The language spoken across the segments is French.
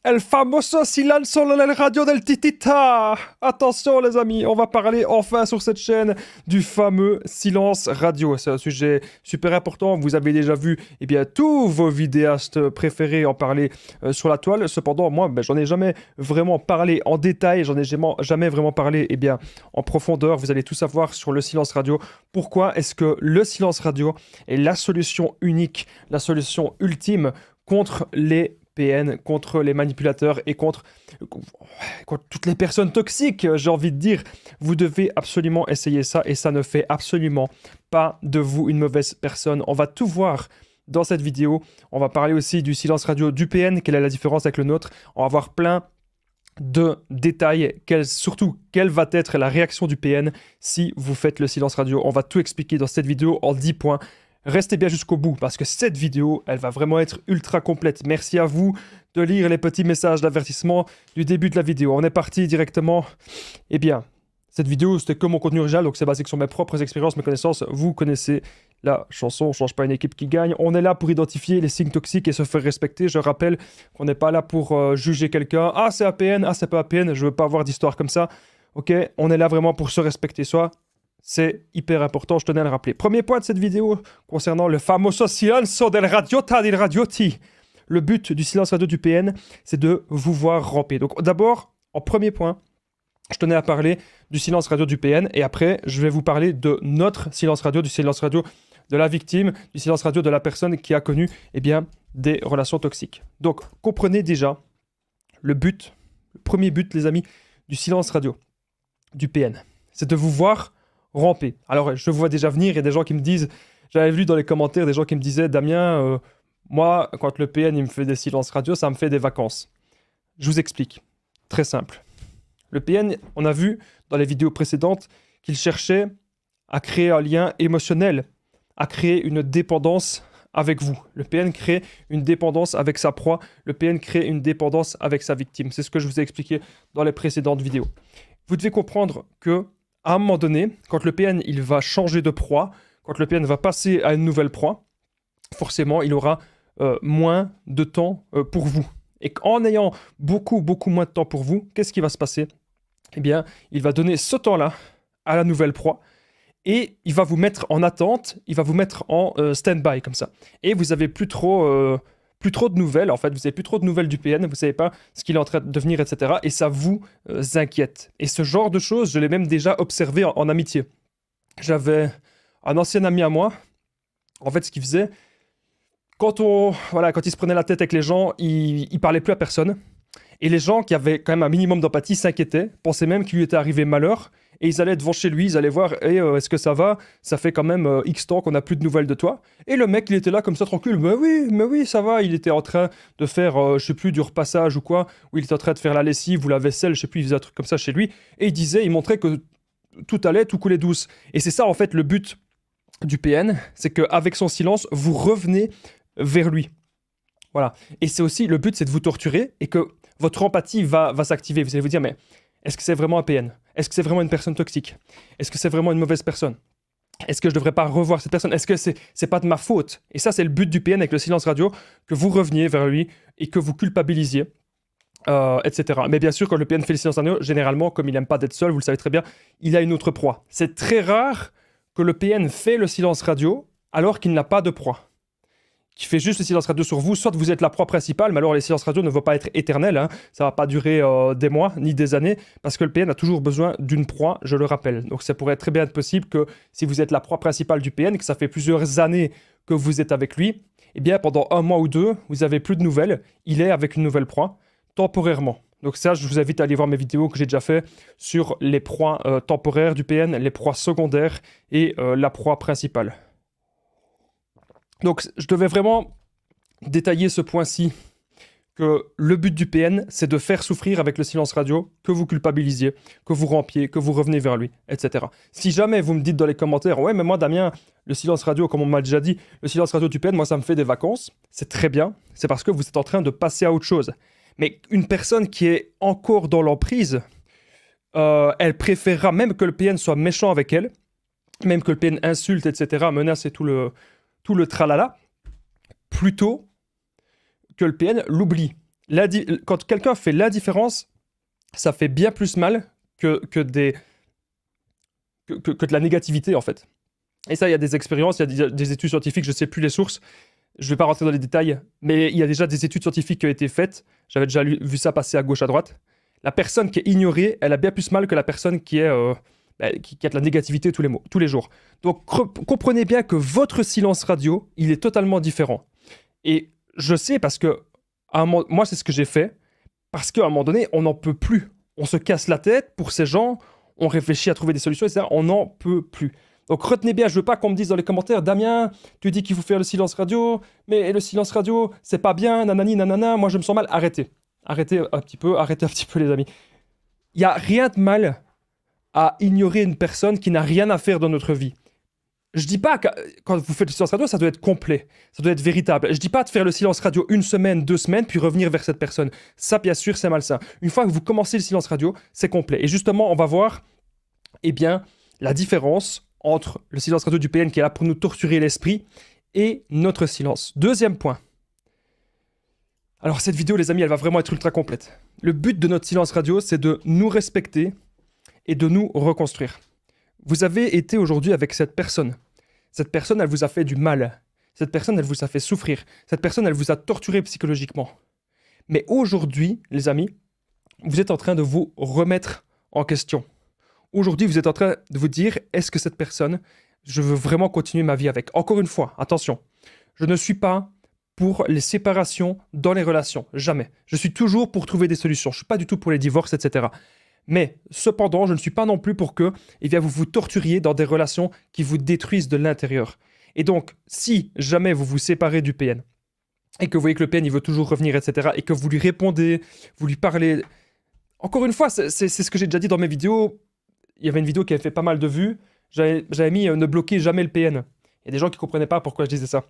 El famoso silencio nel radio del Titita. Attention les amis, on va parler enfin sur cette chaîne du fameux silence radio. C'est un sujet super important, vous avez déjà vu tous vos vidéastes préférés en parler sur la toile. Cependant, moi, j'en ai jamais vraiment parlé en détail, j'en ai jamais vraiment parlé en profondeur. Vous allez tout savoir sur le silence radio. Pourquoi est-ce que le silence radio est la solution unique, la solution ultime contre les PN, contre les manipulateurs et contre toutes les personnes toxiques, j'ai envie de dire. Vous devez absolument essayer ça et ça ne fait absolument pas de vous une mauvaise personne. On va tout voir dans cette vidéo. On va parler aussi du silence radio du PN, quelle est la différence avec le nôtre. On va voir plein de détails, surtout quelle va être la réaction du PN si vous faites le silence radio. On va tout expliquer dans cette vidéo en 10 points. Restez bien jusqu'au bout parce que cette vidéo, elle va vraiment être ultra complète. Merci à vous de lire les petits messages d'avertissement du début de la vidéo. On est parti directement. Cette vidéo, c'était que mon contenu original, donc c'est basé sur mes propres expériences, mes connaissances. Vous connaissez la chanson, on change pas une équipe qui gagne. On est là pour identifier les signes toxiques et se faire respecter. Je rappelle qu'on n'est pas là pour juger quelqu'un. Ah, c'est APN, ah, c'est pas APN, je veux pas avoir d'histoire comme ça. Ok, on est là vraiment pour se respecter soi. C'est hyper important, je tenais à le rappeler. Premier point de cette vidéo concernant le famoso silencio del radiota del radioti. Le but du silence radio du PN, c'est de vous voir ramper. Donc d'abord, en premier point, je tenais à parler du silence radio du PN et après, je vais vous parler de notre silence radio, du silence radio de la victime, du silence radio de la personne qui a connu des relations toxiques. Donc, comprenez déjà le premier but, les amis, du silence radio du PN. C'est de vous voir ramper. Alors, je vois déjà venir, il y a des gens qui me disent, j'avais vu dans les commentaires des gens qui me disaient, Damien, moi, quand le PN il me fait des silences radio, ça me fait des vacances. Je vous explique. Très simple. Le PN, on a vu dans les vidéos précédentes qu'il cherchait à créer un lien émotionnel, à créer une dépendance avec vous. Le PN crée une dépendance avec sa proie. Le PN crée une dépendance avec sa victime. C'est ce que je vous ai expliqué dans les précédentes vidéos. Vous devez comprendre que à un moment donné, quand le PN il va changer de proie, quand le PN va passer à une nouvelle proie, forcément, il aura moins de temps pour vous. Et en ayant beaucoup moins de temps pour vous, qu'est-ce qui va se passer? Il va donner ce temps-là à la nouvelle proie et il va vous mettre en attente, il va vous mettre en stand-by comme ça. Et vous n'avez plus trop de nouvelles, en fait, vous n'avez plus trop de nouvelles du PN, vous ne savez pas ce qu'il est en train de devenir, etc. Et ça vous inquiète. Et ce genre de choses, je l'ai même déjà observé en amitié. J'avais un ancien ami à moi, en fait, ce qu'il faisait, quand il se prenait la tête avec les gens, il parlait plus à personne. Et les gens qui avaient quand même un minimum d'empathie s'inquiétaient, pensaient même qu'il lui était arrivé malheur, et ils allaient devant chez lui, ils allaient voir, est-ce que ça va? Ça fait quand même X temps qu'on n'a plus de nouvelles de toi. Et le mec, il était là comme ça tranquille, mais oui, ça va. Il était en train de faire, je sais plus, du repassage ou quoi, ou il était en train de faire la lessive ou la vaisselle, je sais plus, il faisait un truc comme ça chez lui. Et il montrait que tout allait, tout coulait douce. Et c'est ça en fait le but du PN, c'est qu'avec son silence, vous revenez vers lui. Voilà. Et c'est aussi, le but c'est de vous torturer et que votre empathie va s'activer. Vous allez vous dire, mais est-ce que c'est vraiment un PN? Est-ce que c'est vraiment une personne toxique? Est-ce que c'est vraiment une mauvaise personne? Est-ce que je ne devrais pas revoir cette personne? Est-ce que c'est pas de ma faute? Et ça, c'est le but du PN avec le silence radio, que vous reveniez vers lui et que vous culpabilisiez, etc. Mais bien sûr, quand le PN fait le silence radio, généralement, comme il n'aime pas d'être seul, vous le savez très bien, il a une autre proie. C'est très rare que le PN fait le silence radio alors qu'il n'a pas de proie. Qui fait juste le silence radio sur vous, soit vous êtes la proie principale, mais alors les silences radio ne vont pas être éternels, hein. Ça ne va pas durer des mois ni des années, parce que le PN a toujours besoin d'une proie, je le rappelle. Donc ça pourrait très bien être possible que si vous êtes la proie principale du PN, que ça fait plusieurs années que vous êtes avec lui, pendant un mois ou deux, vous n'avez plus de nouvelles, il est avec une nouvelle proie, temporairement. Donc ça, je vous invite à aller voir mes vidéos que j'ai déjà fait sur les proies temporaires du PN, les proies secondaires et la proie principale. Donc, je devais vraiment détailler ce point-ci, que le but du PN, c'est de faire souffrir avec le silence radio, que vous culpabilisiez, que vous rampiez, que vous revenez vers lui, etc. Si jamais vous me dites dans les commentaires, ouais, mais moi, Damien, le silence radio, comme on m'a déjà dit, le silence radio du PN, moi, ça me fait des vacances, c'est très bien, c'est parce que vous êtes en train de passer à autre chose. Mais une personne qui est encore dans l'emprise, elle préférera même que le PN soit méchant avec elle, même que le PN insulte, etc., menace et tout le tralala, plutôt que le PN l'oublie. Quand quelqu'un fait l'indifférence, ça fait bien plus mal que de la négativité, en fait. Et ça, il y a des expériences, il y a des études scientifiques, je ne sais plus les sources, je ne vais pas rentrer dans les détails, mais il y a déjà des études scientifiques qui ont été faites, j'avais déjà vu ça passer à gauche, à droite. La personne qui est ignorée, elle a bien plus mal que la personne qui a de la négativité tous les jours. Donc comprenez bien que votre silence radio, il est totalement différent. Et je sais parce que moi, c'est ce que j'ai fait, parce qu'à un moment donné, on n'en peut plus. On se casse la tête pour ces gens, on réfléchit à trouver des solutions, etc. On n'en peut plus. Donc retenez bien, je veux pas qu'on me dise dans les commentaires, Damien, tu dis qu'il faut faire le silence radio, mais le silence radio, c'est pas bien, nanani, nanana, moi je me sens mal. Arrêtez. Arrêtez un petit peu les amis. Il n'y a rien de mal à ignorer une personne qui n'a rien à faire dans notre vie. Je dis pas que quand vous faites le silence radio, ça doit être complet, ça doit être véritable. Je dis pas de faire le silence radio 1 semaine, 2 semaines, puis revenir vers cette personne. Ça, bien sûr, c'est malsain. Une fois que vous commencez le silence radio, c'est complet. Et justement, on va voir, eh bien, la différence entre le silence radio du PN qui est là pour nous torturer l'esprit et notre silence. Deuxième point. Alors cette vidéo, les amis, elle va vraiment être ultra complète. Le but de notre silence radio, c'est de nous respecter et de nous reconstruire. Vous avez été aujourd'hui avec cette personne. Cette personne, elle vous a fait du mal. Cette personne, elle vous a fait souffrir. Cette personne, elle vous a torturé psychologiquement. Mais aujourd'hui, les amis, vous êtes en train de vous remettre en question. Aujourd'hui, vous êtes en train de vous dire, est-ce que cette personne, je veux vraiment continuer ma vie avec? Encore une fois, attention, je ne suis pas pour les séparations dans les relations, jamais. Je suis toujours pour trouver des solutions. Je ne suis pas du tout pour les divorces, etc. Mais cependant, je ne suis pas non plus pour que vous vous torturiez dans des relations qui vous détruisent de l'intérieur. Et donc, si jamais vous vous séparez du PN, et que vous voyez que le PN il veut toujours revenir, etc., et que vous lui répondez, vous lui parlez... Encore une fois, c'est ce que j'ai déjà dit dans mes vidéos. Il y avait une vidéo qui avait fait pas mal de vues. J'avais mis ne bloquez jamais le PN. Il y a des gens qui ne comprenaient pas pourquoi je disais ça.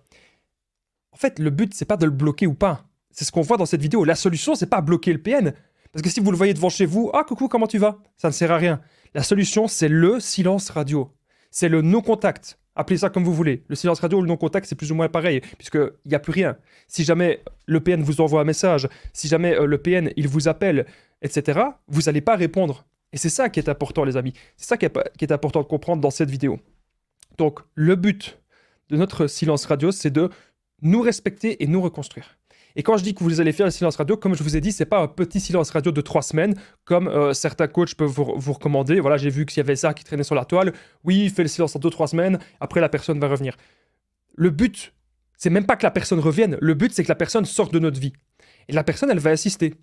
En fait, le but, c'est pas de le bloquer ou pas. C'est ce qu'on voit dans cette vidéo. La solution, c'est pas bloquer le PN. Parce que si vous le voyez devant chez vous, « Ah, coucou, comment tu vas ?» Ça ne sert à rien. La solution, c'est le silence radio. C'est le non-contact. Appelez ça comme vous voulez. Le silence radio ou le non-contact, c'est plus ou moins pareil, puisqu'il n'y a plus rien. Si jamais le PN vous envoie un message, si jamais le PN, il vous appelle, etc., vous n'allez pas répondre. Et c'est ça qui est important, les amis. C'est ça qui est important de comprendre dans cette vidéo. Donc, le but de notre silence radio, c'est de nous respecter et nous reconstruire. Et quand je dis que vous allez faire le silence radio, comme je vous ai dit, c'est pas un petit silence radio de 3 semaines, comme certains coachs peuvent vous recommander. Voilà, j'ai vu qu'il y avait ça qui traînait sur la toile. Oui, fais le silence en 2-3 semaines, après la personne va revenir. Le but, c'est même pas que la personne revienne. Le but, c'est que la personne sorte de notre vie. Et la personne, elle va insister.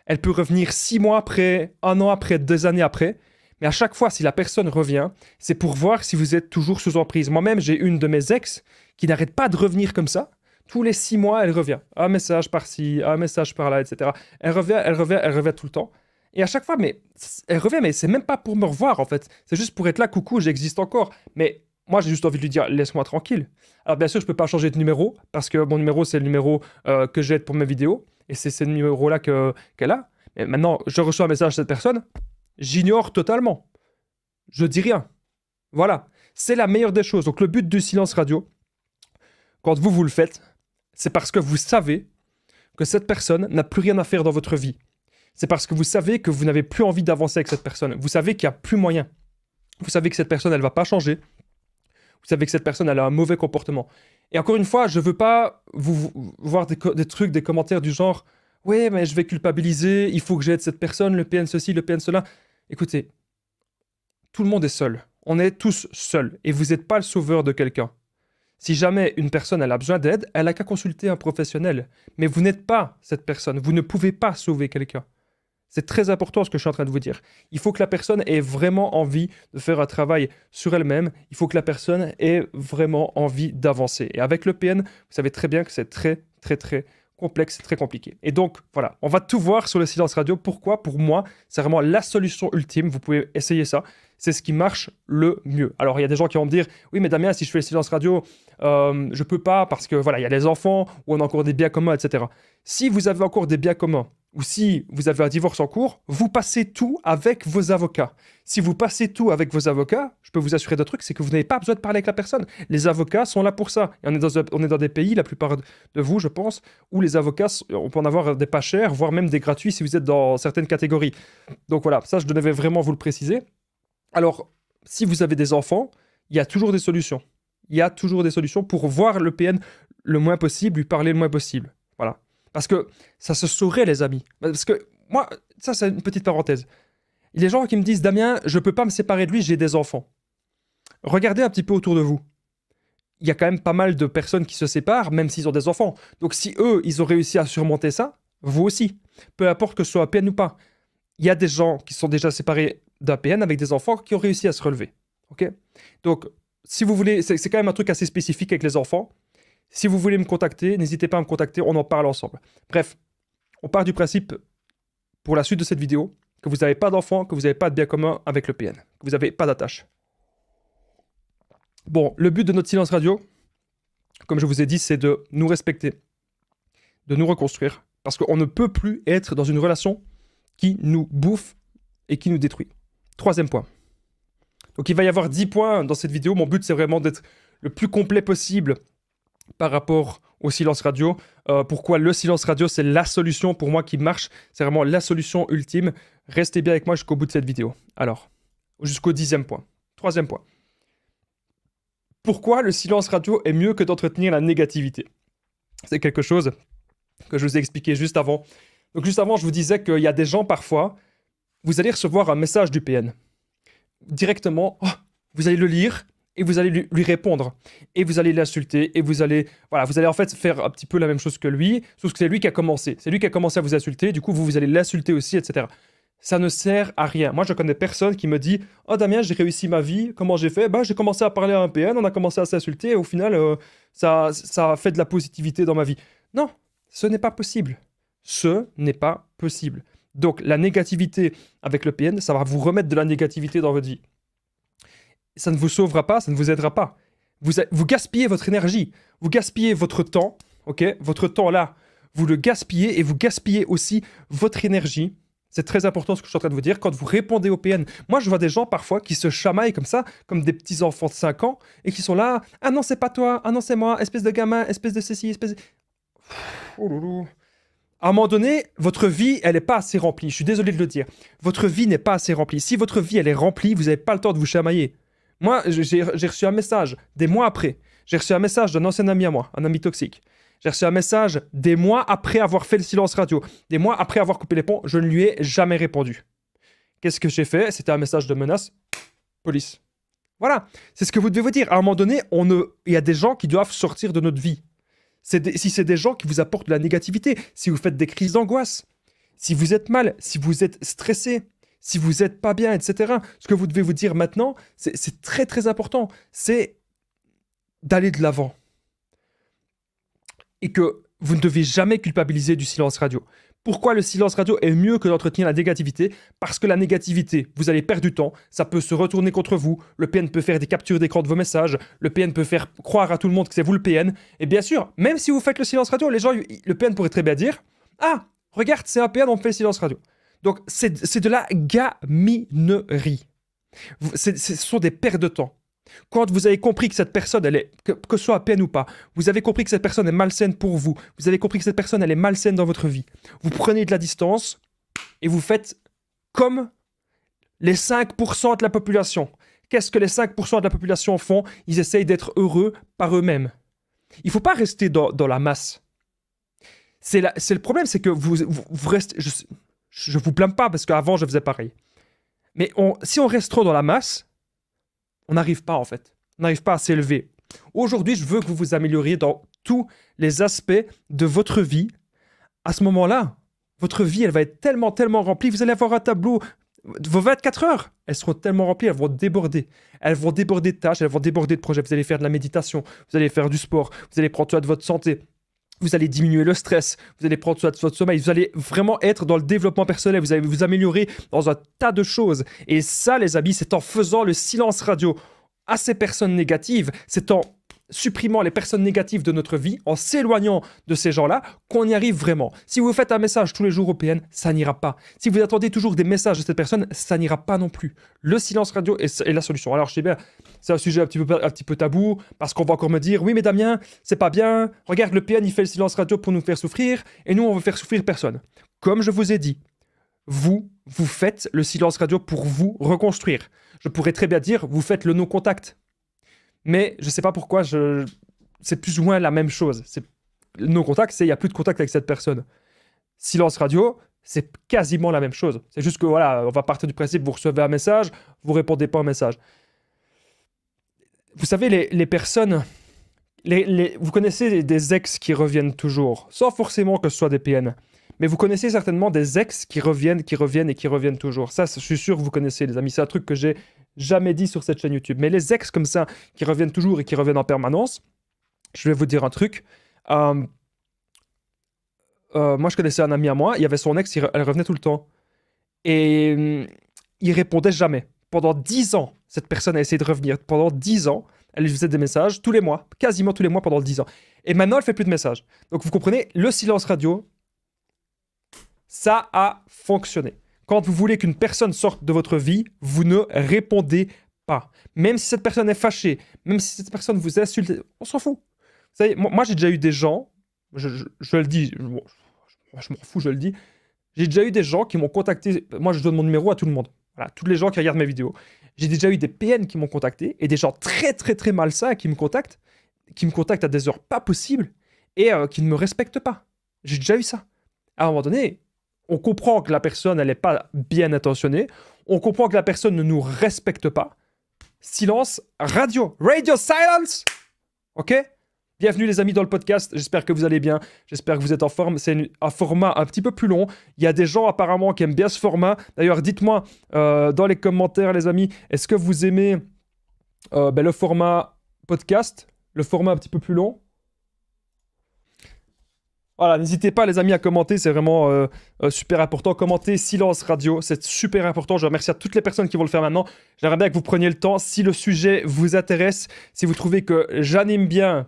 Elle peut revenir 6 mois après, 1 an après, 2 années après. Mais à chaque fois, si la personne revient, c'est pour voir si vous êtes toujours sous emprise. Moi-même, j'ai une de mes ex qui n'arrête pas de revenir comme ça. Tous les 6 mois, elle revient. Un message par-ci, un message par-là, etc. Elle revient tout le temps. Et à chaque fois, elle revient, mais c'est même pas pour me revoir, en fait. C'est juste pour être là, coucou, j'existe encore. Mais moi, j'ai juste envie de lui dire, laisse-moi tranquille. Alors, bien sûr, je peux pas changer de numéro, parce que mon numéro, c'est le numéro que j'ai pour mes vidéos. Et c'est ce numéro-là qu'elle a. Mais maintenant, je reçois un message de cette personne, j'ignore totalement. Je dis rien. Voilà. C'est la meilleure des choses. Donc, le but du silence radio, quand vous le faites, c'est parce que vous savez que cette personne n'a plus rien à faire dans votre vie. C'est parce que vous savez que vous n'avez plus envie d'avancer avec cette personne. Vous savez qu'il n'y a plus moyen. Vous savez que cette personne, elle ne va pas changer. Vous savez que cette personne, elle a un mauvais comportement. Et encore une fois, je ne veux pas vous voir des trucs, des commentaires du genre « Ouais, mais je vais culpabiliser, il faut que j'aide cette personne, le PN ceci, le PN cela. » Écoutez, tout le monde est seul. On est tous seuls. Et vous n'êtes pas le sauveur de quelqu'un. Si jamais une personne elle a besoin d'aide, elle n'a qu'à consulter un professionnel. Mais vous n'êtes pas cette personne. Vous ne pouvez pas sauver quelqu'un. C'est très important ce que je suis en train de vous dire. Il faut que la personne ait vraiment envie de faire un travail sur elle-même. Il faut que la personne ait vraiment envie d'avancer. Et avec le PN, vous savez très bien que c'est très, très, très complexe, très compliqué. Et donc, voilà, on va tout voir sur le silence radio. Pourquoi? Pour moi, c'est vraiment la solution ultime. Vous pouvez essayer ça. C'est ce qui marche le mieux. Alors, il y a des gens qui vont me dire « Oui, mais Damien, si je fais le silence radio, je peux pas parce que, voilà, il y a les enfants ou on a encore des biens communs, etc. » Si vous avez encore des biens communs ou si vous avez un divorce en cours, vous passez tout avec vos avocats. Si vous passez tout avec vos avocats, je peux vous assurer d'un truc, c'est que vous n'avez pas besoin de parler avec la personne. Les avocats sont là pour ça. Et on est dans des pays, la plupart de vous, je pense, où les avocats, on peut en avoir des pas chers, voire même des gratuits si vous êtes dans certaines catégories. Donc voilà, ça, je devais vraiment vous le préciser. Alors, si vous avez des enfants, il y a toujours des solutions. Il y a toujours des solutions pour voir le PN le moins possible, lui parler le moins possible. Voilà. Parce que ça se saurait, les amis. Parce que moi, ça, c'est une petite parenthèse. Il y a des gens qui me disent, Damien, je peux pas me séparer de lui, j'ai des enfants. Regardez un petit peu autour de vous. Il y a quand même pas mal de personnes qui se séparent, même s'ils ont des enfants. Donc si eux, ils ont réussi à surmonter ça, vous aussi. Peu importe que ce soit un PN ou pas. Il y a des gens qui sont déjà séparés d'un PN avec des enfants qui ont réussi à se relever. Ok ? Donc, si vous voulez, c'est quand même un truc assez spécifique avec les enfants. Si vous voulez me contacter, n'hésitez pas à me contacter, on en parle ensemble. Bref, on part du principe, pour la suite de cette vidéo, que vous n'avez pas d'enfant, que vous n'avez pas de bien commun avec le PN, que vous n'avez pas d'attache. Bon, le but de notre silence radio, comme je vous ai dit, c'est de nous respecter, de nous reconstruire, parce qu'on ne peut plus être dans une relation qui nous bouffe et qui nous détruit. Troisième point. Donc il va y avoir 10 points dans cette vidéo. Mon but, c'est vraiment d'être le plus complet possible par rapport au silence radio. Pourquoi le silence radio, c'est la solution pour moi qui marche. C'est vraiment la solution ultime. Restez bien avec moi jusqu'au bout de cette vidéo. Alors, jusqu'au 10e point. Troisième point. Pourquoi le silence radio est mieux que d'entretenir la négativité? C'est quelque chose que je vous ai expliqué juste avant. Donc juste avant, je vous disais qu'il y a des gens parfois, vous allez recevoir un message du PN. Directement, vous allez le lire et vous allez lui répondre. Et vous allez l'insulter et vous allez en fait faire un petit peu la même chose que lui, sauf que c'est lui qui a commencé. C'est lui qui a commencé à vous insulter, du coup vous allez l'insulter aussi, etc. Ça ne sert à rien. Moi, je connais personne qui me dit « Oh Damien, j'ai réussi ma vie, comment j'ai fait ?» J'ai commencé à parler à un PN, on a commencé à s'insulter et au final, ça a fait de la positivité dans ma vie. Non, ce n'est pas possible. Ce n'est pas possible. Donc, la négativité avec le PN, ça va vous remettre de la négativité dans votre vie. Ça ne vous sauvera pas, ça ne vous aidera pas. Vous gaspillez votre énergie, vous gaspillez votre temps, ok? Votre temps là, vous le gaspillez et vous gaspillez aussi votre énergie. C'est très important ce que je suis en train de vous dire. Quand vous répondez au PN, moi je vois des gens parfois qui se chamaillent comme ça, comme des petits enfants de 5 ans, et qui sont là, ah non c'est pas toi, ah non c'est moi, espèce de gamin, espèce de ceci, espèce de... Oh loulou. À un moment donné, votre vie, elle n'est pas assez remplie. Je suis désolé de le dire. Votre vie n'est pas assez remplie. Si votre vie, elle est remplie, vous n'avez pas le temps de vous chamailler. Moi, j'ai reçu un message des mois après. J'ai reçu un message d'un ancien ami à moi, un ami toxique. J'ai reçu un message des mois après avoir fait le silence radio. Des mois après avoir coupé les ponts, je ne lui ai jamais répondu. Qu'est-ce que j'ai fait? C'était un message de menace. Police. Voilà. C'est ce que vous devez vous dire. À un moment donné, il y a des gens qui doivent sortir de notre vie. Si c'est des gens qui vous apportent de la négativité, si vous faites des crises d'angoisse, si vous êtes mal, si vous êtes stressé, si vous n'êtes pas bien, etc. Ce que vous devez vous dire maintenant, c'est très très important, c'est d'aller de l'avant. Et que vous ne devez jamais culpabiliser du silence radio. Pourquoi le silence radio est mieux que d'entretenir la négativité? Parce que la négativité, vous allez perdre du temps, ça peut se retourner contre vous, le PN peut faire des captures d'écran de vos messages, le PN peut faire croire à tout le monde que c'est vous le PN, et bien sûr, même si vous faites le silence radio, les gens, le PN pourrait très bien dire « Ah, regarde, c'est un PN, on fait le silence radio ». Donc, c'est de la gaminerie. Ce sont des pertes de temps. Quand vous avez compris que cette personne, que ce soit à peine ou pas, vous avez compris que cette personne est malsaine pour vous, vous avez compris que cette personne, elle est malsaine dans votre vie, vous prenez de la distance et vous faites comme les 5% de la population. Qu'est-ce que les 5% de la population font? Ils essayent d'être heureux par eux-mêmes. Il ne faut pas rester dans la masse. C'est le problème, c'est que vous restez... Je ne vous blâme pas parce qu'avant, je faisais pareil. Mais si on reste trop dans la masse, on n'arrive pas en fait. On n'arrive pas à s'élever. Aujourd'hui, je veux que vous vous amélioriez dans tous les aspects de votre vie. À ce moment-là, votre vie, elle va être tellement, tellement remplie. Vous allez avoir un tableau. Vos 24 heures, elles seront tellement remplies, elles vont déborder. Elles vont déborder de tâches, elles vont déborder de projets. Vous allez faire de la méditation, vous allez faire du sport, vous allez prendre soin de votre santé. Vous allez diminuer le stress, vous allez prendre soin de votre sommeil, vous allez vraiment être dans le développement personnel, vous allez vous améliorer dans un tas de choses. Et ça, les amis, c'est en faisant le silence radio à ces personnes négatives, c'est en supprimant les personnes négatives de notre vie, en s'éloignant de ces gens-là, qu'on y arrive vraiment. Si vous faites un message tous les jours au PN, ça n'ira pas. Si vous attendez toujours des messages de cette personne, ça n'ira pas non plus. Le silence radio est la solution. Alors je sais bien, c'est un sujet un petit peu tabou, parce qu'on va encore me dire, oui mais Damien, c'est pas bien, regarde le PN il fait le silence radio pour nous faire souffrir, et nous on veut faire souffrir personne. Comme je vous ai dit, vous faites le silence radio pour vous reconstruire. Je pourrais très bien dire, vous faites le no-contact. Mais je sais pas pourquoi, c'est plus ou moins la même chose. No-contact, c'est il n'y a plus de contact avec cette personne. Silence radio, c'est quasiment la même chose. C'est juste que voilà, on va partir du principe, vous recevez un message, vous répondez pas au message. Vous savez, les personnes... vous connaissez des ex qui reviennent toujours, sans forcément que ce soit des PN. Mais vous connaissez certainement des ex qui reviennent et qui reviennent toujours. Ça, je suis sûr que vous connaissez, les amis. C'est un truc que j'ai jamais dit sur cette chaîne YouTube. Mais les ex comme ça, qui reviennent toujours et qui reviennent en permanence, je vais vous dire un truc. Moi, je connaissais un ami à moi, il y avait son ex, elle revenait tout le temps. Et il répondait jamais. Pendant 10 ans, cette personne a essayé de revenir. Pendant 10 ans, elle lui faisait des messages tous les mois, quasiment tous les mois pendant 10 ans. Et maintenant, elle fait plus de messages. Donc, vous comprenez, le silence radio, ça a fonctionné. Quand vous voulez qu'une personne sorte de votre vie, vous ne répondez pas. Même si cette personne est fâchée, même si cette personne vous insulte, on s'en fout. Vous savez, moi j'ai déjà eu des gens, je le dis, je m'en fous, je le dis, j'ai déjà eu des gens qui m'ont contacté, moi je donne mon numéro à tout le monde, voilà, tous les gens qui regardent mes vidéos. J'ai déjà eu des PN qui m'ont contacté et des gens très très très malsains qui me contactent à des heures pas possibles et qui ne me respectent pas. J'ai déjà eu ça. À un moment donné, on comprend que la personne, elle n'est pas bien intentionnée. On comprend que la personne ne nous respecte pas. Silence radio. Radio silence. Ok? Bienvenue les amis dans le podcast. J'espère que vous allez bien. J'espère que vous êtes en forme. C'est un format un petit peu plus long. Il y a des gens apparemment qui aiment bien ce format. D'ailleurs, dites-moi dans les commentaires les amis, est-ce que vous aimez le format podcast? Le format un petit peu plus long? Voilà, n'hésitez pas les amis à commenter, c'est vraiment super important. Commentez silence radio, c'est super important. Je remercie à toutes les personnes qui vont le faire maintenant. J'aimerais bien que vous preniez le temps, si le sujet vous intéresse, si vous trouvez que j'anime bien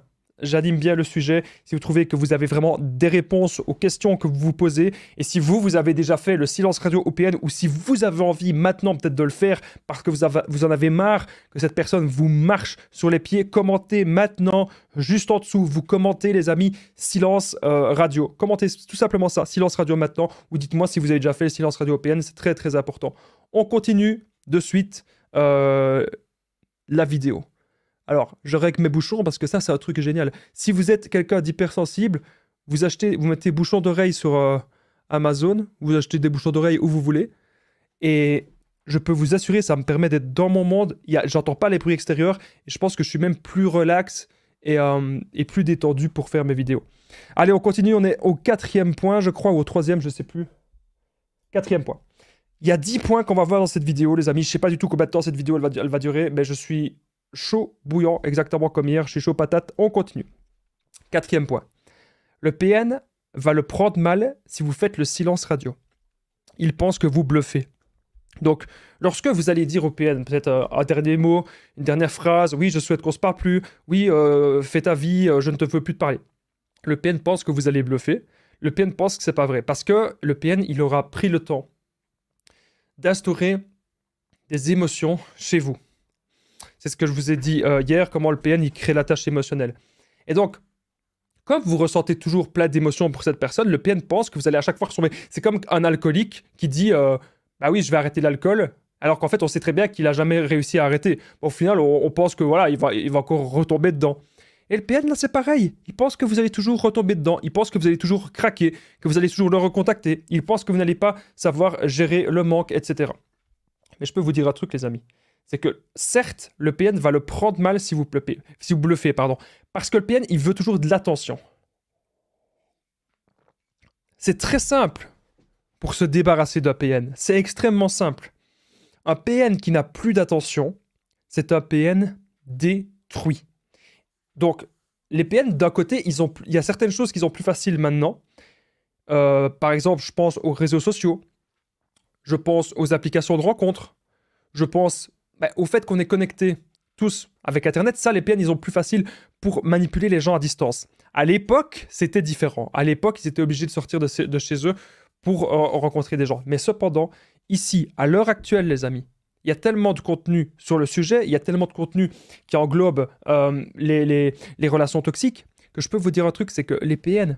le sujet, si vous trouvez que vous avez vraiment des réponses aux questions que vous vous posez, et si vous avez déjà fait le silence radio OPN, ou si vous avez envie maintenant peut-être de le faire parce que vous en avez marre que cette personne vous marche sur les pieds, commentez maintenant, juste en dessous, vous commentez les amis, silence radio. Commentez tout simplement ça, silence radio maintenant, ou dites-moi si vous avez déjà fait le silence radio OPN, c'est très très important. On continue de suite la vidéo. Alors, je règle mes bouchons parce que ça, c'est un truc génial. Si vous êtes quelqu'un d'hypersensible, vous mettez bouchons d'oreille sur Amazon, vous achetez des bouchons d'oreille où vous voulez, et je peux vous assurer, ça me permet d'être dans mon monde, j'entends pas les bruits extérieurs, et je pense que je suis même plus relax et plus détendu pour faire mes vidéos. Allez, on continue, on est au 4e point, je crois, ou au 3e, je sais plus. 4e point. Il y a 10 points qu'on va voir dans cette vidéo, les amis. Je sais pas du tout combien de temps cette vidéo elle va durer, mais je suis chaud bouillant, exactement comme hier, je suis chaud patate, on continue. 4e point. Le PN va le prendre mal si vous faites le silence radio. Il pense que vous bluffez. Donc, lorsque vous allez dire au PN, peut-être un dernier mot, une dernière phrase, oui, je souhaite qu'on se parle plus, oui, fais ta vie, je ne te veux plus te parler. Le PN pense que vous allez bluffer, le PN pense que c'est pas vrai, parce que le PN, il aura pris le temps d'instaurer des émotions chez vous. C'est ce que je vous ai dit hier, comment le PN il crée la tâche émotionnelle. Et donc, comme vous ressentez toujours plein d'émotions pour cette personne, le PN pense que vous allez à chaque fois retomber. C'est comme un alcoolique qui dit bah oui, je vais arrêter l'alcool, alors qu'en fait, on sait très bien qu'il n'a jamais réussi à arrêter. Au final, on pense que voilà, il va encore retomber dedans. Et le PN, là, c'est pareil. Il pense que vous allez toujours retomber dedans. Il pense que vous allez toujours craquer, que vous allez toujours le recontacter. Il pense que vous n'allez pas savoir gérer le manque, etc. Mais je peux vous dire un truc, les amis. C'est que, certes, le PN va le prendre mal si vous bluffez, pardon. Parce que le PN, il veut toujours de l'attention. C'est très simple pour se débarrasser d'un PN. C'est extrêmement simple. Un PN qui n'a plus d'attention, c'est un PN détruit. Donc, les PN, d'un côté, il y a certaines choses qu'ils ont plus faciles maintenant. Par exemple, je pense aux réseaux sociaux. Je pense aux applications de rencontres. Je pense au fait qu'on est connectés tous avec Internet. Ça, les PN, ils ont plus facile pour manipuler les gens à distance. À l'époque, c'était différent. À l'époque, ils étaient obligés de sortir de chez eux pour rencontrer des gens. Mais cependant, ici, à l'heure actuelle, les amis, il y a tellement de contenu sur le sujet, il y a tellement de contenu qui englobe les relations toxiques, que je peux vous dire un truc, c'est que les PN,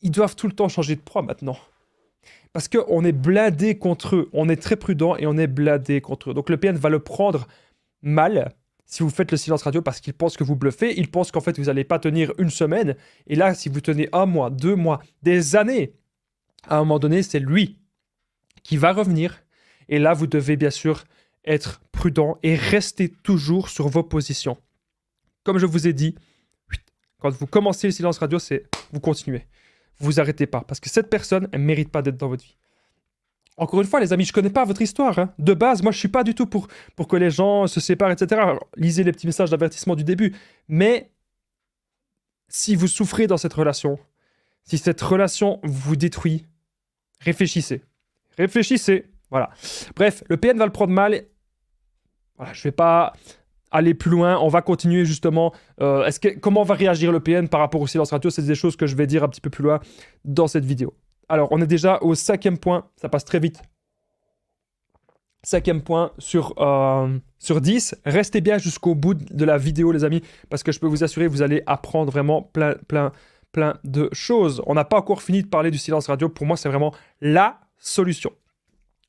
ils doivent tout le temps changer de proie maintenant. Parce qu'on est blindé contre eux, on est très prudent et on est blindé contre eux. Donc le PN va le prendre mal si vous faites le silence radio parce qu'il pense que vous bluffez, il pense qu'en fait vous n'allez pas tenir une semaine. Et là, si vous tenez 1 mois, 2 mois, des années, à un moment donné, c'est lui qui va revenir. Et là, vous devez bien sûr être prudent et rester toujours sur vos positions. Comme je vous ai dit, quand vous commencez le silence radio, c'est vous continuez. Vous arrêtez pas parce que cette personne, elle ne mérite pas d'être dans votre vie. Encore une fois, les amis, je ne connais pas votre histoire. Hein. De base, moi, je ne suis pas du tout pour que les gens se séparent, etc. Alors, lisez les petits messages d'avertissement du début. Mais si vous souffrez dans cette relation, si cette relation vous détruit, réfléchissez. Réfléchissez. Voilà. Bref, le PN va le prendre mal. Voilà, je ne vais pas aller plus loin. On va continuer justement. Comment va réagir le PN par rapport au silence radio? C'est des choses que je vais dire un petit peu plus loin dans cette vidéo. Alors, on est déjà au 5e point. Ça passe très vite. 5e point sur 10. Restez bien jusqu'au bout de la vidéo, les amis, parce que je peux vous assurer, vous allez apprendre vraiment plein de choses. On n'a pas encore fini de parler du silence radio. Pour moi, c'est vraiment la solution.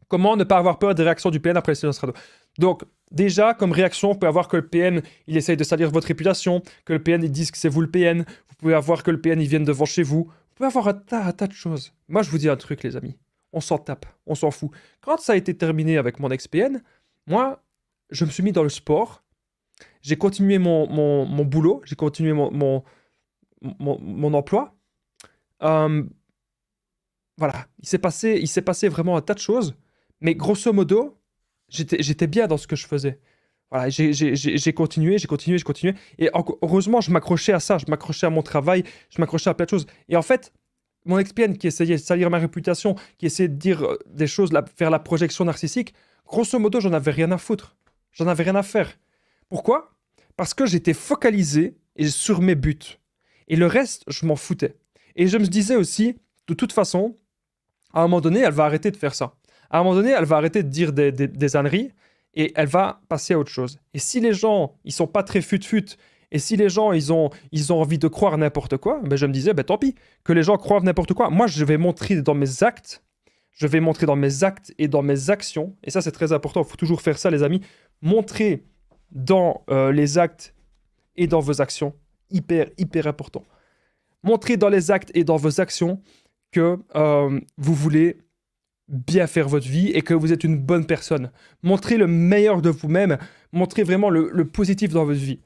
Comment ne pas avoir peur des réactions du PN après le silence radio? Donc, déjà, comme réaction, vous pouvez avoir que le PN, il essaye de salir votre réputation, que le PN, il dise que c'est vous le PN. Vous pouvez avoir que le PN, il vienne devant chez vous. Vous pouvez avoir un tas de choses. Moi, je vous dis un truc, les amis. On s'en tape, on s'en fout. Quand ça a été terminé avec mon ex-PN, moi, je me suis mis dans le sport. J'ai continué mon boulot, j'ai continué mon emploi. Voilà, il s'est passé vraiment un tas de choses. Mais grosso modo, j'étais bien dans ce que je faisais. Voilà, j'ai continué. Et heureusement, je m'accrochais à ça. Je m'accrochais à mon travail. Je m'accrochais à plein de choses. Et en fait, mon ex-PN qui essayait de salir ma réputation, qui essayait de dire des choses, faire la projection narcissique, grosso modo, j'en avais rien à foutre. J'en avais rien à faire. Pourquoi? Parce que j'étais focalisé sur mes buts. Et le reste, je m'en foutais. Et je me disais aussi, de toute façon, à un moment donné, elle va arrêter de faire ça. À un moment donné, elle va arrêter de dire des âneries et elle va passer à autre chose. Et si les gens, ils sont pas très fut-fut, et si les gens, ils ont envie de croire n'importe quoi, ben je me disais, ben tant pis, que les gens croient n'importe quoi. Moi, je vais montrer dans mes actes, et dans mes actions, et ça, c'est très important, il faut toujours faire ça, les amis, montrer dans les actes et dans vos actions, hyper important. Montrez dans les actes et dans vos actions que vous voulez bien faire votre vie et que vous êtes une bonne personne. Montrez le meilleur de vous-même, montrez vraiment le positif dans votre vie.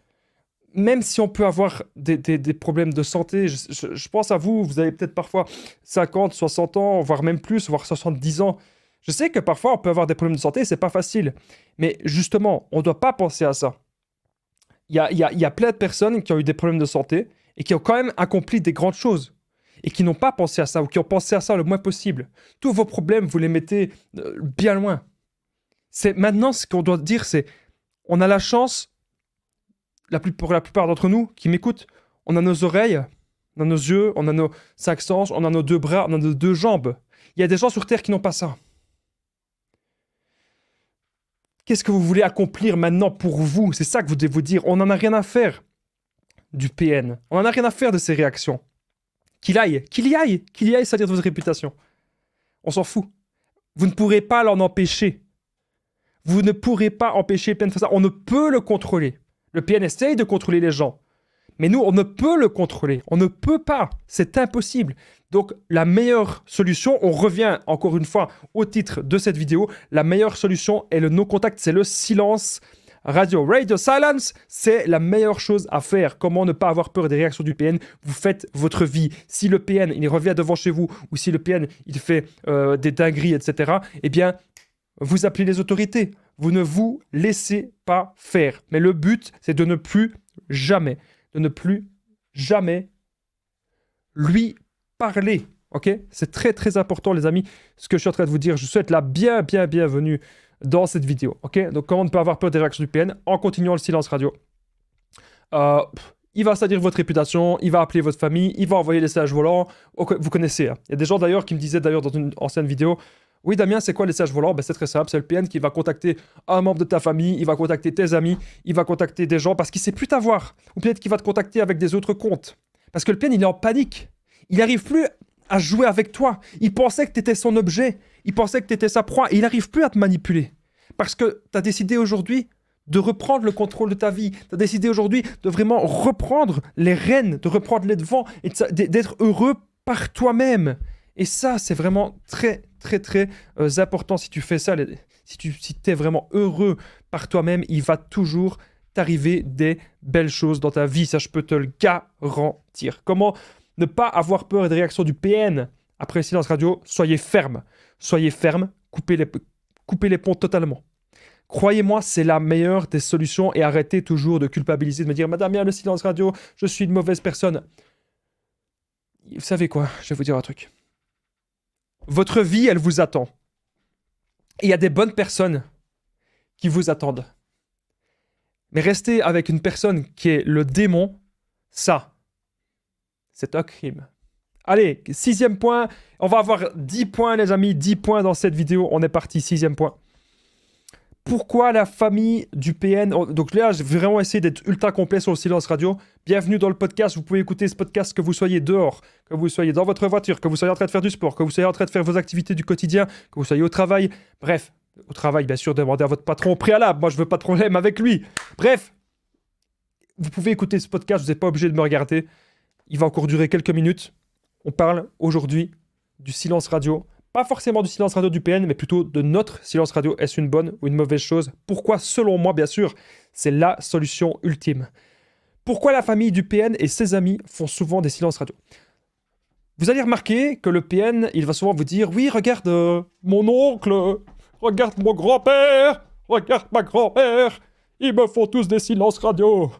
Même si on peut avoir des problèmes de santé, je pense à vous, vous avez peut-être parfois 50, 60 ans, voire même plus, voire 70 ans. Je sais que parfois on peut avoir des problèmes de santé, c'est pas facile. Mais justement, on ne doit pas penser à ça. Il y a plein de personnes qui ont eu des problèmes de santé et qui ont quand même accompli des grandes choses. Et qui n'ont pas pensé à ça, ou qui ont pensé à ça le moins possible. Tous vos problèmes, vous les mettez bien loin. Maintenant, ce qu'on doit dire, c'est on a la chance, pour la plupart d'entre nous qui m'écoutent, on a nos oreilles, on a nos yeux, on a nos 5 sens, on a nos 2 bras, on a nos 2 jambes. Il y a des gens sur Terre qui n'ont pas ça. Qu'est-ce que vous voulez accomplir maintenant pour vous? C'est ça que vous devez vous dire. On n'en a rien à faire du PN. On n'en a rien à faire de ces réactions. Qu'il y aille salir votre réputation. On s'en fout. Vous ne pourrez pas l'en empêcher. Vous ne pourrez pas empêcher le PN de faire ça. On ne peut le contrôler. Le PN essaye de contrôler les gens. Mais nous, on ne peut le contrôler. On ne peut pas. C'est impossible. Donc, la meilleure solution, on revient encore une fois au titre de cette vidéo, la meilleure solution est le no-contact, c'est le silence radio. Radio silence, c'est la meilleure chose à faire. Comment ne pas avoir peur des réactions du PN? Vous faites votre vie. Si le PN, il revient devant chez vous, ou si le PN, il fait des dingueries, etc., eh bien, vous appelez les autorités. Vous ne vous laissez pas faire. Mais le but, c'est de ne plus jamais lui parler. Ok? C'est très important, les amis, ce que je suis en train de vous dire. Je souhaite la bienvenue dans cette vidéo. Ok? Donc, comment ne pas avoir peur des réactions du PN en continuant le silence radio. il va salir votre réputation, il va appeler votre famille, il va envoyer des messages volants. Ok, vous connaissez. Hein. Il y a des gens d'ailleurs qui me disaient d'ailleurs dans une ancienne vidéo, oui Damien, c'est quoi les messages volants? Ben, c'est très simple, c'est le PN qui va contacter un membre de ta famille, il va contacter tes amis, il va contacter des gens parce qu'il sait plus t'avoir. Ou peut-être qu'il va te contacter avec des autres comptes. Parce que le PN, il est en panique. Il n'arrive plus à jouer avec toi. Il pensait que tu étais son objet. Il pensait que tu étais sa proie. Et il n'arrive plus à te manipuler. Parce que tu as décidé aujourd'hui de reprendre le contrôle de ta vie. Tu as décidé aujourd'hui de vraiment reprendre les rênes, de reprendre les devants et d'être heureux par toi-même. Et ça, c'est vraiment très, très, très important. Si tu fais ça, si tu es vraiment heureux par toi-même, il va toujours t'arriver des belles choses dans ta vie. Ça, je peux te le garantir. Comment ne pas avoir peur des réactions du PN après le silence radio? Soyez ferme. Soyez ferme. Coupez les ponts totalement. Croyez-moi, c'est la meilleure des solutions et arrêtez toujours de culpabiliser, de me dire « Madame, bien le silence radio, je suis une mauvaise personne. » Vous savez quoi? Je vais vous dire un truc. Votre vie, elle vous attend. Et il y a des bonnes personnes qui vous attendent. Mais rester avec une personne qui est le démon, ça, c'est un crime. Allez, 6e point. On va avoir 10 points, les amis. 10 points dans cette vidéo. On est parti, 6e point. Pourquoi la famille du PN... Donc là, j'ai vraiment essayé d'être ultra complet sur le silence radio. Bienvenue dans le podcast. Vous pouvez écouter ce podcast que vous soyez dehors, que vous soyez dans votre voiture, que vous soyez en train de faire du sport, que vous soyez en train de faire vos activités du quotidien, que vous soyez au travail. Bref, au travail, bien sûr, demandez à votre patron au préalable. Moi, je veux pas de problème avec lui. Bref, vous pouvez écouter ce podcast. Vous n'êtes pas obligé de me regarder. Il va encore durer quelques minutes. On parle aujourd'hui du silence radio. Pas forcément du silence radio du PN, mais plutôt de notre silence radio. Est-ce une bonne ou une mauvaise chose? Pourquoi, selon moi, bien sûr, c'est la solution ultime. Pourquoi la famille du PN et ses amis font souvent des silences radio? Vous allez remarquer que le PN, il va souvent vous dire « Oui, regarde mon oncle, regarde mon grand-père, regarde ma grand-mère, ils me font tous des silences radio. »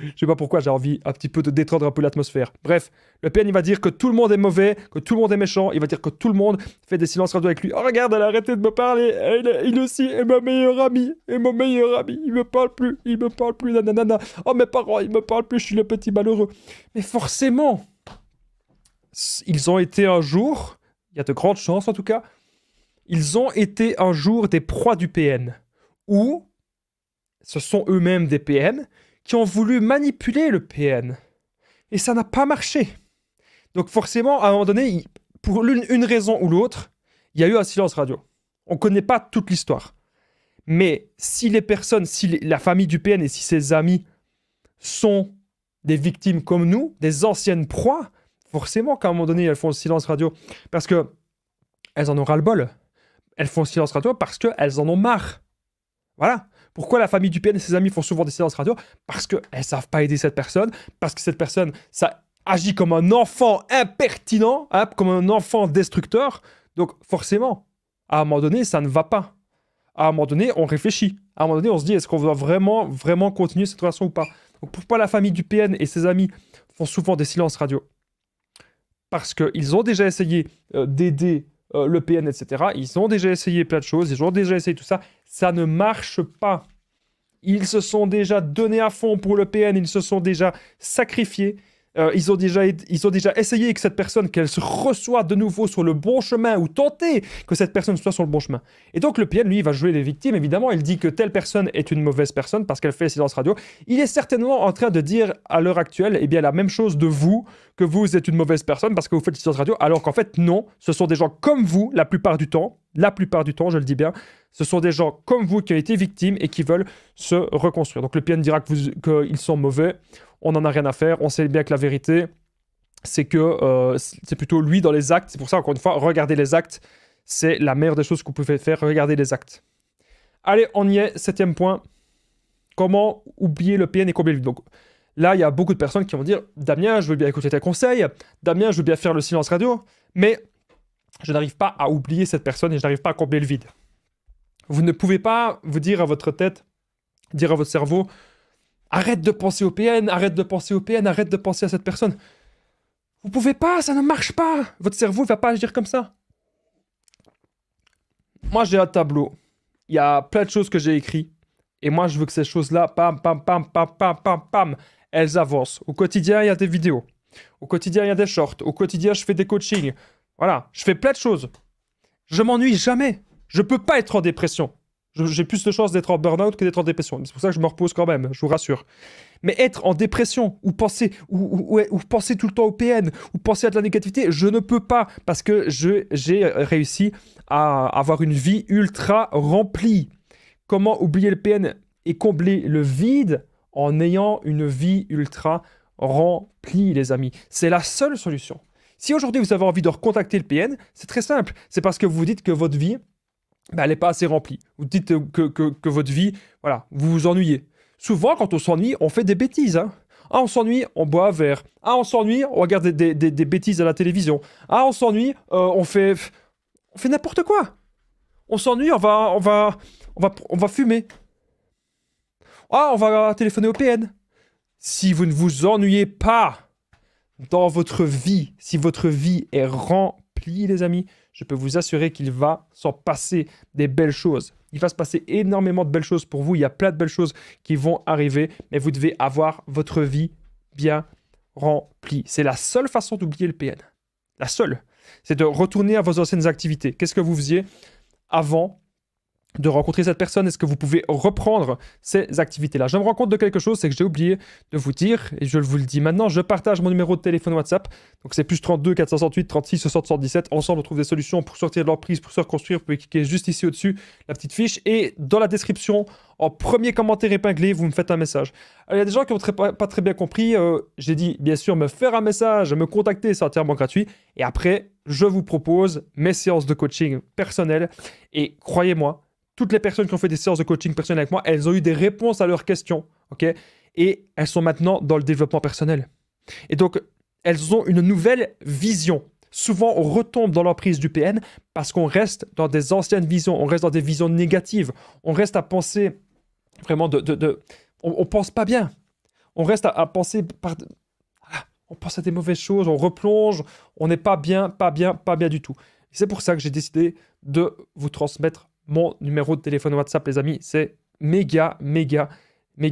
Je sais pas pourquoi, j'ai envie un petit peu de détendre un peu l'atmosphère. Bref, le PN, il va dire que tout le monde est mauvais, que tout le monde est méchant, il va dire que tout le monde fait des silences radio avec lui. Oh, regarde, elle a arrêté de me parler, il aussi est ma meilleure amie, et mon meilleur ami, il me parle plus, nanana. Oh, mes parents, ils me parlent plus, je suis le petit malheureux. Mais forcément, ils ont été un jour, il y a de grandes chances en tout cas, ils ont été un jour des proies du PN, ou ce sont eux-mêmes des PN, qui ont voulu manipuler le PN. Et ça n'a pas marché. Donc forcément, à un moment donné, pour une raison ou l'autre, il y a eu un silence radio. On ne connaît pas toute l'histoire. Mais si les personnes, si la famille du PN et si ses amis sont des victimes comme nous, des anciennes proies, forcément qu'à un moment donné, elles font le silence radio. Parce que elles en ont ras-le-bol. Elles font le silence radio parce qu'elles en ont marre. Voilà. Pourquoi la famille du PN et ses amis font souvent des silences radio? Parce qu'elles ne savent pas aider cette personne, parce que cette personne, ça agit comme un enfant impertinent, hein, comme un enfant destructeur. Donc forcément, à un moment donné, ça ne va pas. À un moment donné, on réfléchit. À un moment donné, on se dit, est-ce qu'on doit vraiment continuer cette relation ou pas? Donc pourquoi la famille du PN et ses amis font souvent des silences radio? Parce qu'ils ont déjà essayé d'aider le PN, etc. Ils ont déjà essayé plein de choses, ils ont déjà essayé tout ça. Ça ne marche pas. Ils se sont déjà donnés à fond pour le PN, ils se sont déjà sacrifiés. Ils ont déjà essayé que cette personne, qu'elle se reçoive de nouveau sur le bon chemin ou tenter que cette personne soit sur le bon chemin. Et donc le PN, lui, il va jouer les victimes, évidemment. Il dit que telle personne est une mauvaise personne parce qu'elle fait silence radio. Il est certainement en train de dire à l'heure actuelle, eh bien, la même chose de vous, que vous êtes une mauvaise personne parce que vous faites silence radio, alors qu'en fait, non. Ce sont des gens comme vous, la plupart du temps, je le dis bien, ce sont des gens comme vous qui ont été victimes et qui veulent se reconstruire. Donc le PN dira qu'ils sont mauvais. On n'en a rien à faire, on sait bien que la vérité, c'est que c'est plutôt lui dans les actes. C'est pour ça, encore une fois, regardez les actes. C'est la meilleure des choses que vous pouvez faire, regardez les actes. Allez, on y est, 7e point. Comment oublier le PN et combler le vide? Donc là, il y a beaucoup de personnes qui vont dire « Damien, je veux bien écouter tes conseils. Damien, je veux bien faire le silence radio. Mais je n'arrive pas à oublier cette personne et je n'arrive pas à combler le vide. » Vous ne pouvez pas vous dire à votre tête, dire à votre cerveau « Arrête de penser au PN, arrête de penser au PN, arrête de penser à cette personne. » Vous pouvez pas, ça ne marche pas. Votre cerveau ne va pas agir comme ça. Moi, j'ai un tableau. Il y a plein de choses que j'ai écrites. Et moi, je veux que ces choses-là, pam, pam, pam, pam, pam, pam, pam, elles avancent. Au quotidien, il y a des vidéos. Au quotidien, il y a des shorts. Au quotidien, je fais des coachings. Voilà, je fais plein de choses. Je m'ennuie jamais. Je peux pas être en dépression. J'ai plus de chances d'être en burn-out que d'être en dépression. C'est pour ça que je me repose quand même, je vous rassure. Mais être en dépression, ou penser tout le temps au PN, ou penser à de la négativité, je ne peux pas, parce que j'ai réussi à avoir une vie ultra remplie. Comment oublier le PN et combler le vide en ayant une vie ultra remplie, les amis? C'est la seule solution. Si aujourd'hui vous avez envie de recontacter le PN, c'est très simple. C'est parce que vous vous dites que votre vie, elle n'est pas assez remplie. Vous dites que votre vie, voilà, vous vous ennuyez. Souvent, quand on s'ennuie, on fait des bêtises. Hein. Ah, on s'ennuie, on boit un verre. Ah, on s'ennuie, on regarde des bêtises à la télévision. Ah, on s'ennuie, on fait n'importe quoi. On s'ennuie, on va fumer. Ah, on va téléphoner au PN. Si vous ne vous ennuyez pas dans votre vie, si votre vie est remplie, les amis, je peux vous assurer qu'il va s'en passer des belles choses. Il va se passer énormément de belles choses pour vous. Il y a plein de belles choses qui vont arriver, mais vous devez avoir votre vie bien remplie. C'est la seule façon d'oublier le PN. La seule. C'est de retourner à vos anciennes activités. Qu'est-ce que vous faisiez avant de rencontrer cette personne? Est-ce que vous pouvez reprendre ces activités-là? Je me rends compte de quelque chose, c'est que j'ai oublié de vous dire, et je vous le dis maintenant, je partage mon numéro de téléphone WhatsApp, donc c'est plus 32 468 36 60 77. Ensemble, on trouve des solutions pour sortir de l'emprise, pour se reconstruire. Vous pouvez cliquer juste ici au-dessus, la petite fiche, et dans la description, en premier commentaire épinglé, vous me faites un message. Alors, il y a des gens qui n'ont pas très bien compris, j'ai dit, bien sûr, me faire un message, me contacter, c'est entièrement gratuit, et après, je vous propose mes séances de coaching personnelles, et croyez-moi, toutes les personnes qui ont fait des séances de coaching personnel avec moi, elles ont eu des réponses à leurs questions, ok? Et elles sont maintenant dans le développement personnel. Et donc, elles ont une nouvelle vision. Souvent, on retombe dans l'emprise du PN parce qu'on reste dans des anciennes visions, on reste dans des visions négatives, on reste à penser vraiment on pense pas bien. On reste à penser on pense à des mauvaises choses, on replonge, on n'est pas bien du tout. Et c'est pour ça que j'ai décidé de vous transmettre mon numéro de téléphone WhatsApp, les amis. C'est méga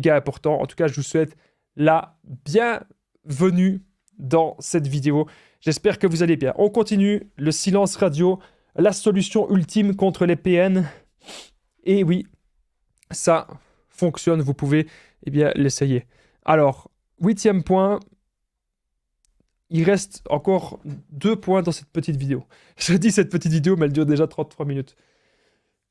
important. En tout cas, je vous souhaite la bienvenue dans cette vidéo. J'espère que vous allez bien. On continue le silence radio, la solution ultime contre les PN. Et oui, ça fonctionne. Vous pouvez l'essayer. Alors, 8e point. Il reste encore 2 points dans cette petite vidéo. Je dis cette petite vidéo, mais elle dure déjà 33 minutes.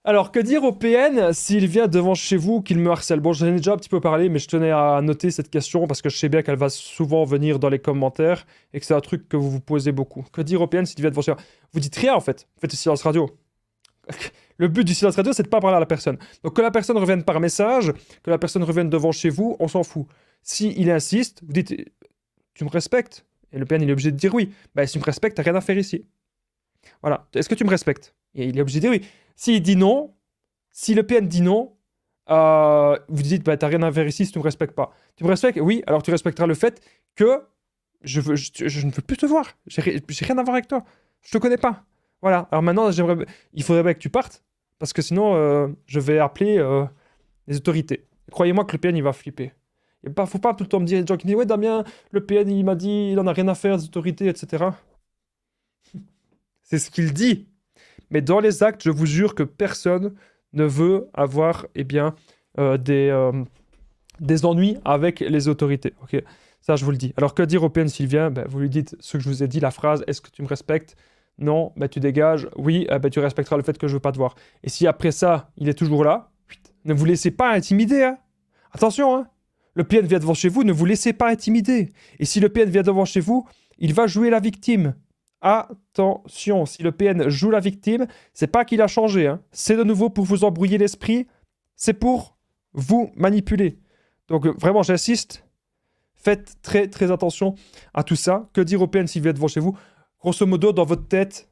Alors, que dire au PN s'il vient devant chez vous, qu'il me harcèle? Bon, j'en ai déjà un petit peu parlé, mais je tenais à noter cette question parce que je sais bien qu'elle va souvent venir dans les commentaires et que c'est un truc que vous vous posez beaucoup. Que dire au PN s'il vient devant chez vous? Vous dites rien en fait. Faites du silence radio. Le but du silence radio, c'est de pas parler à la personne. Donc, que la personne revienne par message, que la personne revienne devant chez vous, on s'en fout. S'il insiste, vous dites, tu me respectes? Et le PN, il est obligé de dire oui. Bah, si tu me respectes, t'as rien à faire ici. Voilà. Est-ce que tu me respectes? Et il est obligé de dire oui. S'il dit non, si le PN dit non, vous dites, bah, t'as rien à faire ici si tu me respectes pas. Tu me respectes? Oui, alors tu respecteras le fait que je ne veux plus te voir. J'ai rien à voir avec toi. Je te connais pas. Voilà. Alors maintenant, il faudrait bien que tu partes, parce que sinon, je vais appeler les autorités. Croyez-moi que le PN, il va flipper. Il ne faut pas tout le temps me dire, des gens qui disent, ouais, Damien, le PN, il m'a dit, il en a rien à faire des autorités, etc. C'est ce qu'il dit. Mais dans les actes, je vous jure que personne ne veut avoir des ennuis avec les autorités. Okay, ça, je vous le dis. Alors, que dire au PN s'il vient? Vous lui dites ce que je vous ai dit, la phrase « Est-ce que tu me respectes ?» Non, tu dégages. Oui, tu respecteras le fait que je ne veux pas te voir. Et si après ça, il est toujours là, ne vous laissez pas intimider. Hein. Attention, hein. Le PN vient devant chez vous, ne vous laissez pas intimider. Et si le PN vient devant chez vous, il va jouer la victime. Attention, si le PN joue la victime, c'est pas qu'il a changé. Hein. C'est de nouveau pour vous embrouiller l'esprit. C'est pour vous manipuler. Donc vraiment, j'insiste. Faites très attention à tout ça. Que dire au PN s'il vient devant chez vous? Grosso modo, dans votre tête,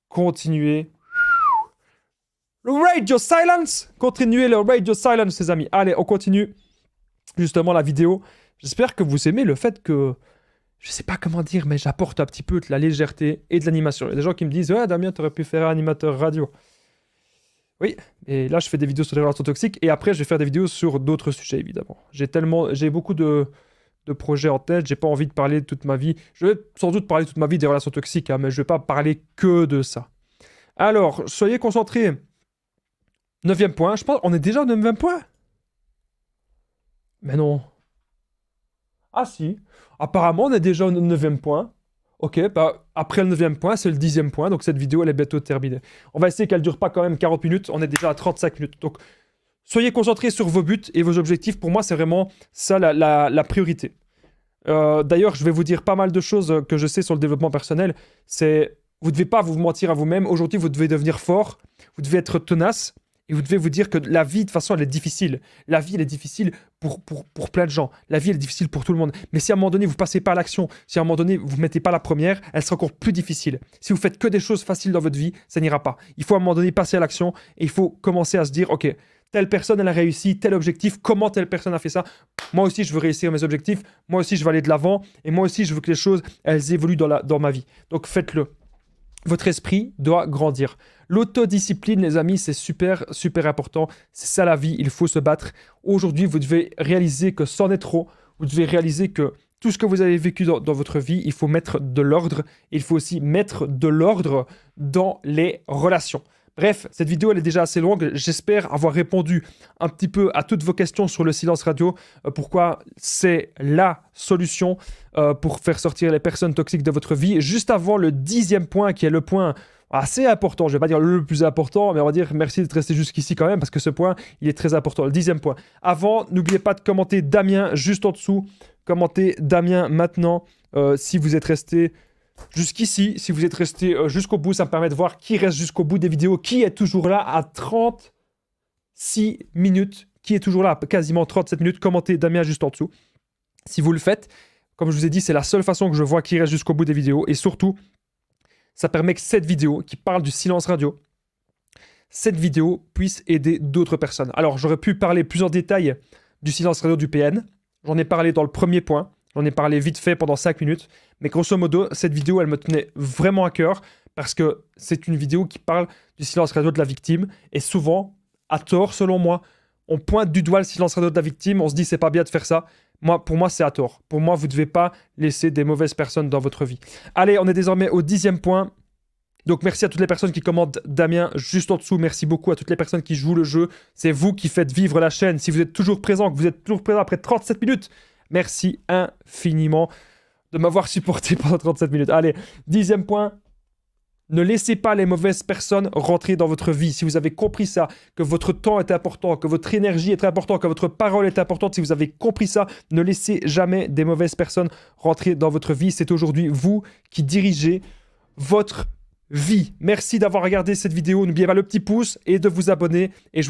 continuez. Le radio silence. Continuez le radio silence, les amis. Allez, on continue justement la vidéo. J'espère que vous aimez le fait que... Je sais pas comment dire, mais j'apporte un petit peu de la légèreté et de l'animation. Il y a des gens qui me disent « Ouais, Damien, t'aurais pu faire un animateur radio. » Oui, et là, je fais des vidéos sur les relations toxiques, et après, je vais faire des vidéos sur d'autres sujets, évidemment. J'ai beaucoup de projets en tête, j'ai pas envie de parler toute ma vie. Je vais sans doute parler toute ma vie des relations toxiques, hein, mais je vais pas parler que de ça. Alors, soyez concentrés. 9e point, je pense, on est déjà au 9e point? Mais non. Ah si, apparemment, on est déjà au 9e point. Ok, bah, après le 9e point, c'est le 10e point, donc cette vidéo, elle est bientôt terminée. On va essayer qu'elle dure pas quand même 40 minutes, on est déjà à 35 minutes. Donc, soyez concentrés sur vos buts et vos objectifs. Pour moi, c'est vraiment ça la priorité. D'ailleurs, je vais vous dire pas mal de choses que je sais sur le développement personnel. C'est, vous ne devez pas vous mentir à vous-même. Aujourd'hui, vous devez devenir fort, vous devez être tenace, et vous devez vous dire que la vie, de toute façon, elle est difficile. La vie, elle est difficile pour plein de gens. La vie, elle est difficile pour tout le monde. Mais si à un moment donné, vous passez pas à l'action, si à un moment donné, vous ne mettez pas la première, elle sera encore plus difficile. Si vous faites que des choses faciles dans votre vie, ça n'ira pas. Il faut à un moment donné passer à l'action et il faut commencer à se dire, ok, telle personne, elle a réussi, tel objectif, comment telle personne a fait ça? Moi aussi, je veux réussir mes objectifs, moi aussi, je veux aller de l'avant, et moi aussi, je veux que les choses, elles évoluent dans ma vie. Donc, faites-le. Votre esprit doit grandir. L'autodiscipline, les amis, c'est super, super important. C'est ça la vie, il faut se battre. Aujourd'hui, vous devez réaliser que c'en est trop. Vous devez réaliser que tout ce que vous avez vécu dans votre vie, il faut mettre de l'ordre. Il faut aussi mettre de l'ordre dans les relations. Bref, cette vidéo elle est déjà assez longue. J'espère avoir répondu un petit peu à toutes vos questions sur le silence radio. Pourquoi c'est la solution pour faire sortir les personnes toxiques de votre vie. Juste avant le 10e point, qui est le point assez important. Je ne vais pas dire le plus important, mais on va dire merci d'être resté jusqu'ici quand même, parce que ce point, il est très important. Le 10e point. Avant, n'oubliez pas de commenter Damien juste en dessous. Commentez Damien maintenant si vous êtes resté jusqu'ici, si vous êtes resté jusqu'au bout, ça me permet de voir qui reste jusqu'au bout des vidéos, qui est toujours là à 36 minutes, qui est toujours là à quasiment 37 minutes. Commentez Damien juste en dessous. Si vous le faites, comme je vous ai dit, c'est la seule façon que je vois qui reste jusqu'au bout des vidéos. Et surtout, ça permet que cette vidéo qui parle du silence radio, cette vidéo puisse aider d'autres personnes. Alors, j'aurais pu parler plus en détail du silence radio du PN. J'en ai parlé dans le premier point. J'en ai parlé vite fait pendant 5 minutes. Mais grosso modo, cette vidéo, elle me tenait vraiment à cœur parce que c'est une vidéo qui parle du silence radio de la victime. Et souvent, à tort, selon moi, on pointe du doigt le silence radio de la victime. On se dit, c'est pas bien de faire ça. Pour moi, c'est à tort. Pour moi, vous ne devez pas laisser des mauvaises personnes dans votre vie. Allez, on est désormais au 10e point. Donc, merci à toutes les personnes qui commentent Damien juste en dessous. Merci beaucoup à toutes les personnes qui jouent le jeu. C'est vous qui faites vivre la chaîne. Si vous êtes toujours présent, que vous êtes toujours présent après 37 minutes, merci infiniment de m'avoir supporté pendant 37 minutes. Allez, 10e point. Ne laissez pas les mauvaises personnes rentrer dans votre vie. Si vous avez compris ça, que votre temps est important, que votre énergie est importante, que votre parole est importante, si vous avez compris ça, ne laissez jamais des mauvaises personnes rentrer dans votre vie. C'est aujourd'hui vous qui dirigez votre vie. Merci d'avoir regardé cette vidéo. N'oubliez pas le petit pouce et de vous abonner. Et je vous